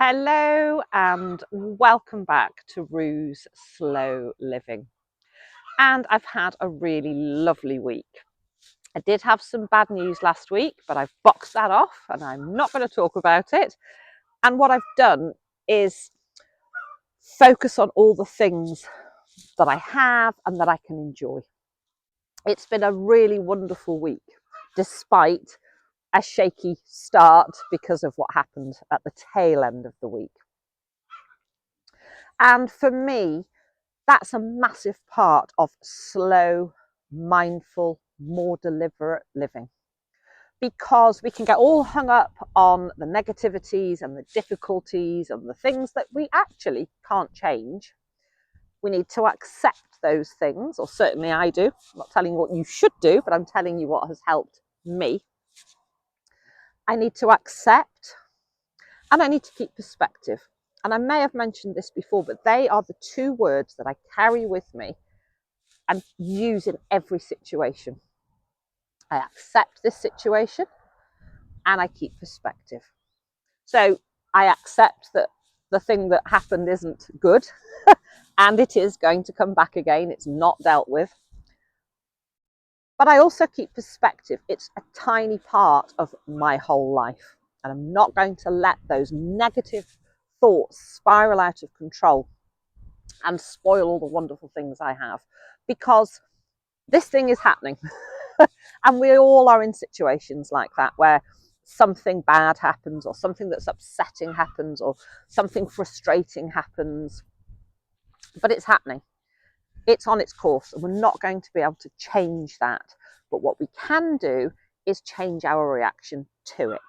Hello and welcome back to Rue's Slow Living. And I've had a really lovely week. I did have some bad news last week, but I've boxed that off and I'm not going to talk about it. And what I've done is focus on all the things that I have and that I can enjoy. It's been a really wonderful week, despite a shaky start because of what happened at the tail end of the week. And for me, that's a massive part of slow, mindful, more deliberate living. Because we can get all hung up on the negativities and the difficulties and the things that we actually can't change. We need to accept those things, or certainly I do. I'm not telling you what you should do, but I'm telling you what has helped me. I need to accept, and I need to keep perspective. And I may have mentioned this before, but they are the two words that I carry with me and use in every situation. I accept this situation and I keep perspective. So I accept that the thing that happened isn't good and it is going to come back again. It's not dealt with. But I also keep perspective. It's a tiny part of my whole life. And I'm not going to let those negative thoughts spiral out of control and spoil all the wonderful things I have, because this thing is happening. And we all are in situations like that where something bad happens, or something that's upsetting happens, or something frustrating happens. But it's happening. It's on its course, and we're not going to be able to change that. But what we can do is change our reaction to it.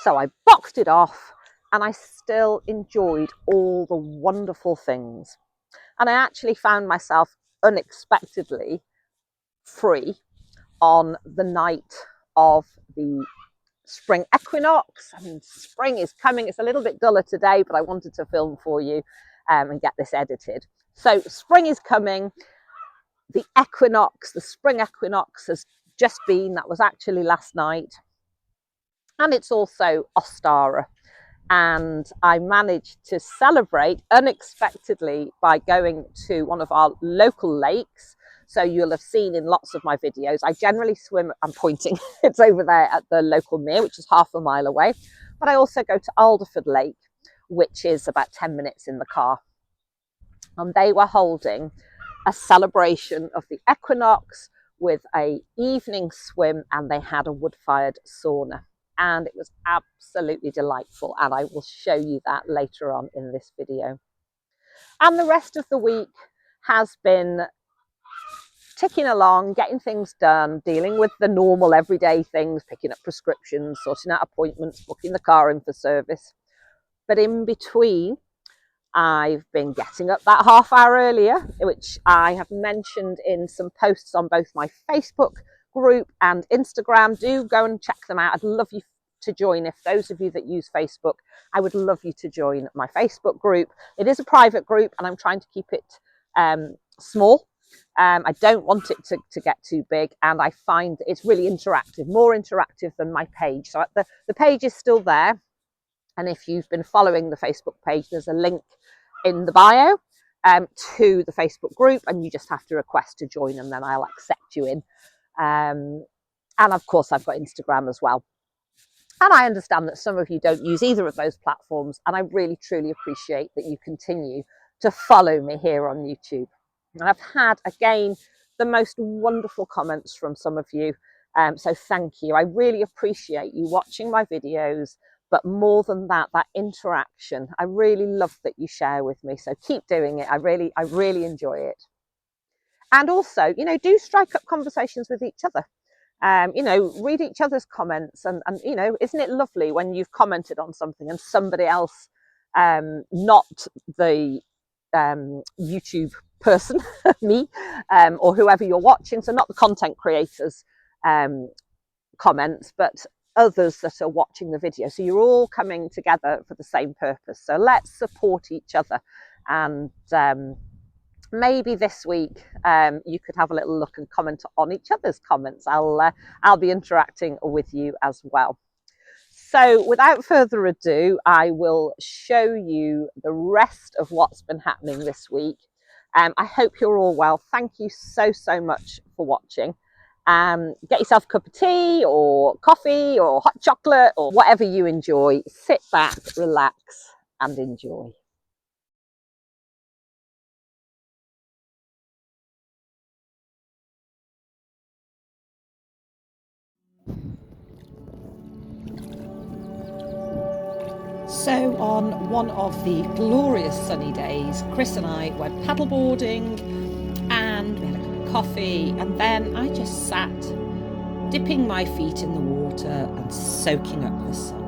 So I boxed it off, and I still enjoyed all the wonderful things. And I actually found myself unexpectedly free on the night of the Spring Equinox. I mean, spring is coming. It's a little bit duller today, but I wanted to film for you and get this edited. So spring is coming. The equinox, the Spring Equinox has just been. That was actually last night. And it's also Ostara. And I managed to celebrate unexpectedly by going to one of our local lakes. So you'll have seen in lots of my videos, I generally swim, I'm pointing, it's over there at the local mere, which is half a mile away. But I also go to Alderford Lake, which is about 10 minutes in the car. And they were holding a celebration of the equinox with an evening swim, and they had a wood-fired sauna. And it was absolutely delightful. And I will show you that later on in this video. And the rest of the week has been ticking along, getting things done, dealing with the normal everyday things, picking up prescriptions, sorting out appointments, booking the car in for service. But in between, I've been getting up that half hour earlier, which I have mentioned in some posts on both my Facebook group and Instagram. Do go and check them out. I'd love you to join. If those of you that use Facebook, I would love you to join my Facebook group. It is a private group and I'm trying to keep it small. I don't want it to get too big, and I find that it's really interactive, more interactive than my page. So the page is still there, and if you've been following the Facebook page, there's a link in the bio to the Facebook group, and you just have to request to join, and then I'll accept you in. And of course, I've got Instagram as well. And I understand that some of you don't use either of those platforms, and I really, truly appreciate that you continue to follow me here on YouTube. And I've had, again, the most wonderful comments from some of you. So thank you. I really appreciate you watching my videos, but more than that, that interaction, I really love that you share with me. So keep doing it. I really enjoy it. And also, you know, do strike up conversations with each other. You know, read each other's comments, and you know, isn't it lovely when you've commented on something and somebody else, not the YouTube person, me, or whoever you're watching, so not the content creators comments, but others that are watching the video. So you're all coming together for the same purpose. So let's support each other. And maybe this week you could have a little look and comment on each other's comments. I'll be interacting with you as well. So without further ado, I will show you the rest of what's been happening this week. I hope you're all well. Thank you so much for watching. Get yourself a cup of tea or coffee or hot chocolate or whatever you enjoy. Sit back, relax and enjoy. So on one of the glorious sunny days, Chris and I went paddleboarding and we had a cup of coffee, and then I just sat dipping my feet in the water and soaking up the sun.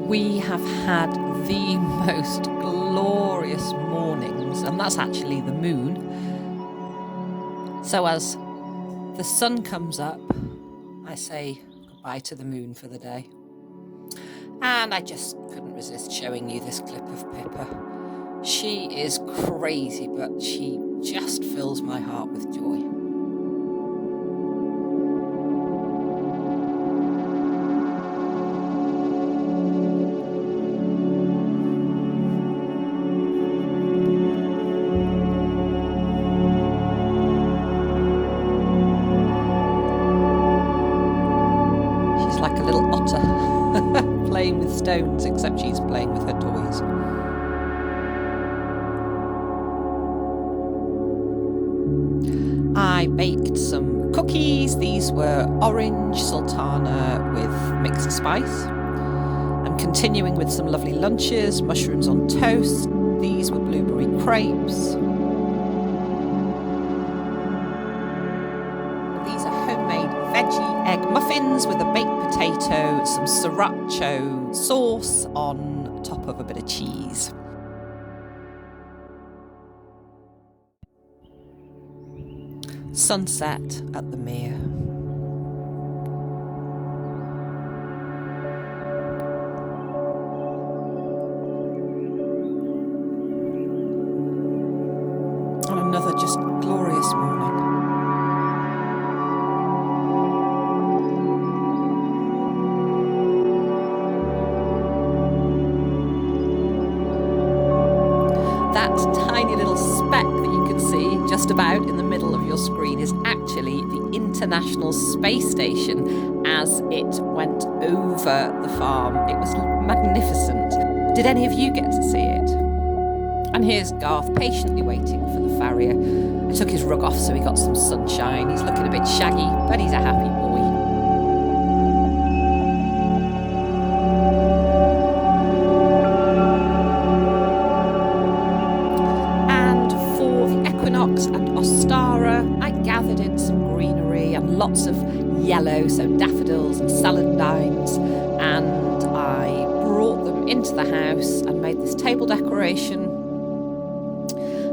We have had the most glorious mornings, and that's actually the moon. So as the sun comes up, I say goodbye to the moon for the day. And I just couldn't resist showing you this clip of Pippa. She is crazy, but she just fills my heart with joy. Like a little otter playing with stones, except she's playing with her toys. I baked some cookies. These were orange sultana with mixed spice. I'm continuing with some lovely lunches, mushrooms on toast. These were blueberry crepes. These are homemade veggie egg muffins with a baked potato, some sriracha sauce on top of a bit of cheese. Sunset at the Mere. On another just glorious morning. That tiny little speck that you can see just about in the middle of your screen is actually the International Space Station as it went over the farm. It was magnificent. Did any of you get to see it? And here's Garth patiently waiting for the farrier. I took his rug off so he got some sunshine. He's looking a bit shaggy, but he's a happy boy. Equinox and Ostara, I gathered in some greenery and lots of yellow, so daffodils and celandines, and I brought them into the house and made this table decoration.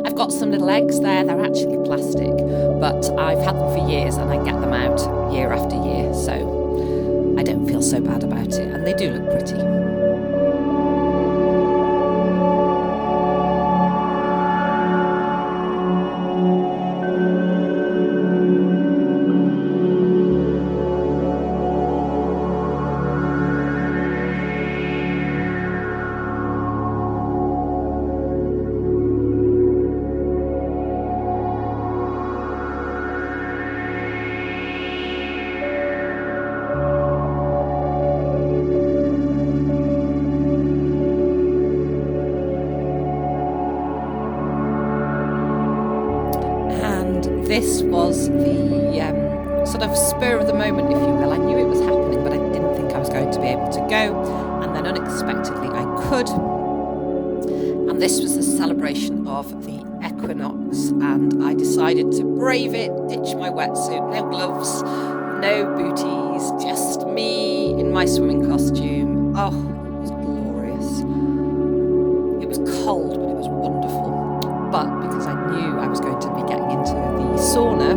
I've got some little eggs there. They're actually plastic, but I've had them for years and I get them out year after year, so I don't feel so bad about it, and they do look pretty. This was the sort of spur of the moment, if you will. I knew it was happening, but I didn't think I was going to be able to go. And then unexpectedly I could. And this was the celebration of the equinox. And I decided to brave it, ditch my wetsuit, no gloves, no booties, just me in my swimming costume. Oh, it was glorious. It was cold, but it was wonderful. But because I knew I was going to be getting into the sauna,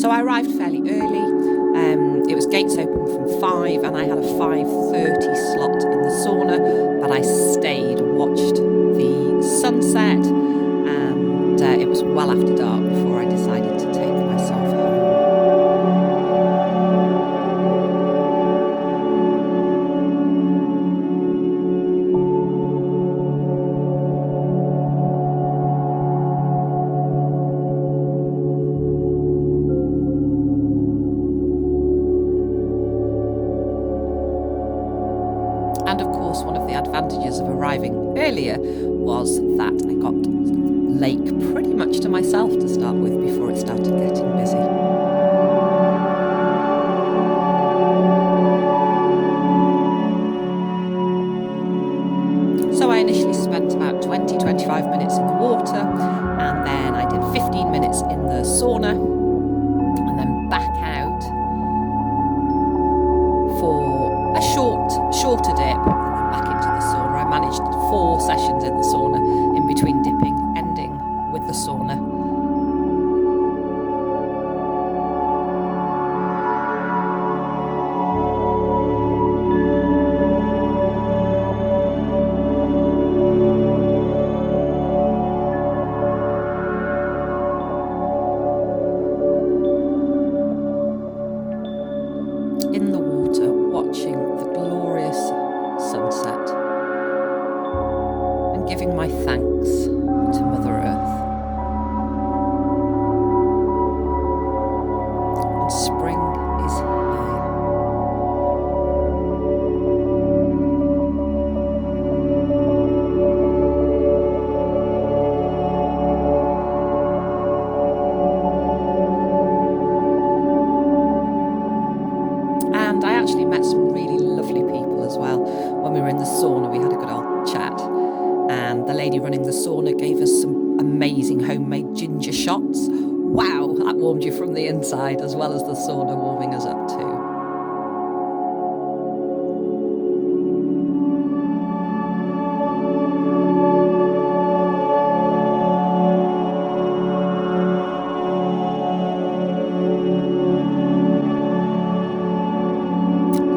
So I arrived fairly early. It was gates open from 5 and I had a 5:30 slot in the sauna, but I stayed and watched the sunset, and it was well after dark before I decided to take myself home. And of course, one of the advantages of arriving earlier was that I got lake pretty much to myself to start with before it started getting busy. So I initially spent about 20-25 minutes in the water, and then I did 15 minutes in the sauna, and then back out for a shorter dip, and then back into the sauna. I managed 4 sessions in the sauna in between dipping, ending with the sauna. In the water, watching the glorious sunset and giving my thanks to Mother Earth. And spring is here. And I actually met some really lovely people as well. When we were in the sauna, we had a good old chat. And the lady running the sauna gave us some amazing homemade ginger shots. Wow, that warmed you from the inside, as well as the sauna warming us up too.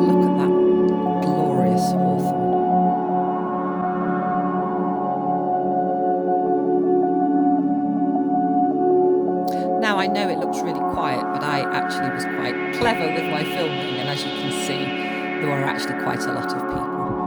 Look at that glorious hawthorn. Now I know it looks really quiet, but I actually was quite clever with my filming, and as you can see, there were actually quite a lot of people.